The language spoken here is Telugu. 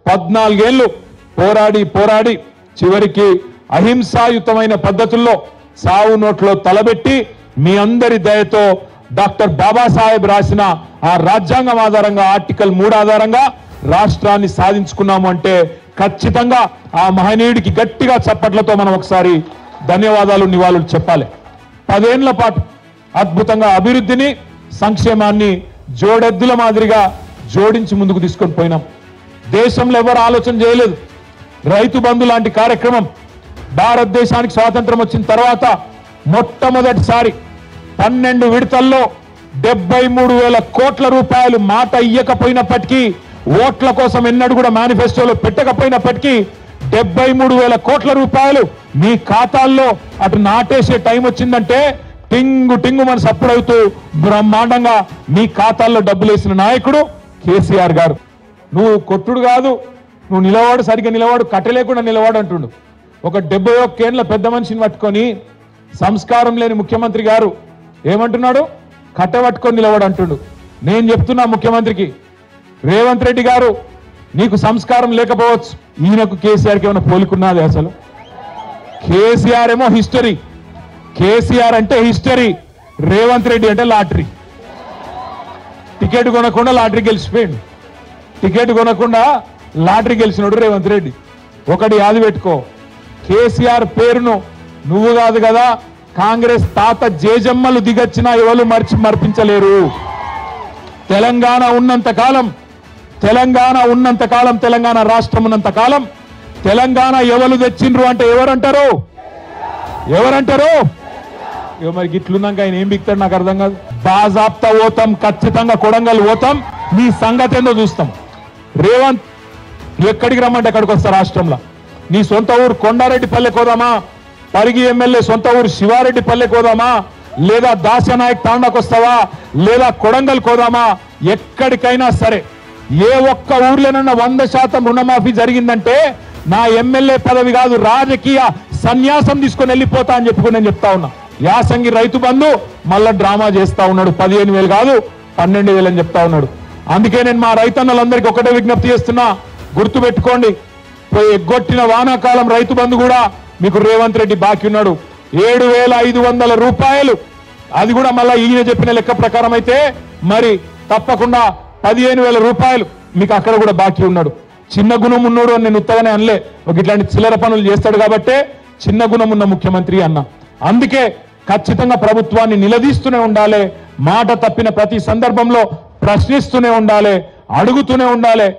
14 ఏళ్లు పోరాడి పోరాడి చివరికి అహింసాయుతమైన పద్ధతుల్లో సావు నోట్లో తలబెట్టి మీ అందరి దయతో డాక్టర్ బాబాసాహెబ్ రాసిన ఆ రాజ్యాంగం ఆధారంగా ఆర్టికల్ 3 ఆధారంగా రాష్ట్రాన్ని సాధించుకున్నాము అంటే ఖచ్చితంగా ఆ మహనీయుడికి గట్టిగా చప్పట్లతో మనం ఒకసారి ధన్యవాదాలు నివాళులు చెప్పాలి. 10 ఏళ్ల పాటు అద్భుతంగా అభివృద్ధిని సంక్షేమాన్ని జోడెద్దుల మాదిరిగా జోడించి ముందుకు తీసుకొని పోయినాం. దేశంలో ఎవరు ఆలోచన చేయలేదు. రైతు బంధు లాంటి కార్యక్రమం భారతదేశానికి స్వాతంత్రం వచ్చిన తర్వాత మొట్టమొదటిసారి 12 విడతల్లో 73,000 కోట్ల రూపాయలు మాట ఇయ్యకపోయినప్పటికీ ఓట్ల కోసం ఎన్నడూ కూడా మేనిఫెస్టోలో పెట్టకపోయినప్పటికీ 73,000 కోట్ల రూపాయలు మీ ఖాతాల్లో అటు నాటేసే టైం వచ్చిందంటే టింగు టింగు మన సప్పుడవుతూ బ్రహ్మాండంగా మీ ఖాతాల్లో డబ్బులు వేసిన నాయకుడు కేసీఆర్ గారు. నువ్వు కొట్టుడు కాదు, నువ్వు నిలవాడు, సరిగ్గా నిలవాడు, కట్టలేకుండా నిలవాడు అంటుండు. ఒక 71 ఏళ్ల పెద్ద మనిషిని పట్టుకొని సంస్కారం లేని ముఖ్యమంత్రి గారు ఏమంటున్నాడు? కట్టబట్టుకొని నిలవాడు అంటుండు. నేను చెప్తున్నా ముఖ్యమంత్రికి, రేవంత్ రెడ్డి గారు నీకు సంస్కారం లేకపోవచ్చు, ఈయనకు కేసీఆర్కి ఏమైనా పోలికున్నది? అసలు కేసీఆర్ ఏమో హిస్టరీ, కేసీఆర్ అంటే హిస్టరీ, రేవంత్ రెడ్డి అంటే లాటరీ. టికెట్ కొనకుండా లాటరీ గెలిచిపోయాడు. టికెట్ కొనకుండా లాటరీ గెలిచినాడు రేవంత్ రెడ్డి. ఒకటి యాది పెట్టుకో, కేసీఆర్ పేరును నువ్వు కాదు కదా, కాంగ్రెస్ తాత జేజమ్మలు దిగచ్చినా ఎవరు మర్పించలేరు. తెలంగాణ ఉన్నంత కాలం, తెలంగాణ రాష్ట్రం ఉన్నంత కాలం తెలంగాణ ఎవరు తెచ్చిండ్రు అంటే ఎవరంటారు? మరి గిట్లున్నాక ఆయన ఏం బిక్తాడు నాకు అర్థం కాదు. బాజాప్తా పోతాం, ఖచ్చితంగా కొడంగల్ పోతాం, నీ సంగతి ఏందో చూస్తాం. రేవంత్ ఎక్కడికి రమ్మంటే ఎక్కడికి వస్తా? రాష్ట్రంలో నీ సొంత ఊరు కొండారెడ్డిపల్లె కోదామా, పరిగి ఎమ్మెల్యే సొంత ఊరు శివారెడ్డిపల్లె కోదామా, లేదా దాస్యనాయక్ తాండాకు వస్తావా, లేదా కొడంగల్ కోదామా? ఎక్కడికైనా సరే ఏ ఒక్క ఊర్లోనన్నా 100% రుణమాఫీ జరిగిందంటే నా ఎమ్మెల్యే పదవి కాదు, రాజకీయ సన్యాసం తీసుకొని వెళ్ళిపోతా అని చెప్పుకుని నేను చెప్తా ఉన్నా. యాసంగి రైతు బంధు మళ్ళా డ్రామా చేస్తా ఉన్నాడు. 15,000 కాదు 12,000 అని చెప్తా ఉన్నాడు. అందుకే నేను మా రైతన్నలందరికీ ఒకటే విజ్ఞప్తి చేస్తున్నా, గుర్తు పెట్టుకోండి, ఎగ్గొట్టిన వానాకాలం రైతు బంధు కూడా మీకు రేవంత్ రెడ్డి బాకీ ఉన్నాడు. 7,500 రూపాయలు, అది కూడా మళ్ళా ఈయన చెప్పిన లెక్క ప్రకారం అయితే మరి తప్పకుండా 15,000 రూపాయలు మీకు అక్కడ కూడా బాకీ ఉన్నాడు. చిన్న గుణం ఉన్నాడు అని నేను ఉత్తగానే అనలే, ఒక ఇట్లాంటి చిల్లర పనులు చేస్తాడు కాబట్టే చిన్న గుణం ఉన్న ముఖ్యమంత్రి అన్న. అందుకే ఖచ్చితంగా ప్రభుత్వాన్ని నిలదీస్తూనే ఉండాలి, మాట తప్పిన ప్రతి సందర్భంలో ప్రశ్నిస్తూనే ఉండాలి, అడుగుతూనే ఉండాలి.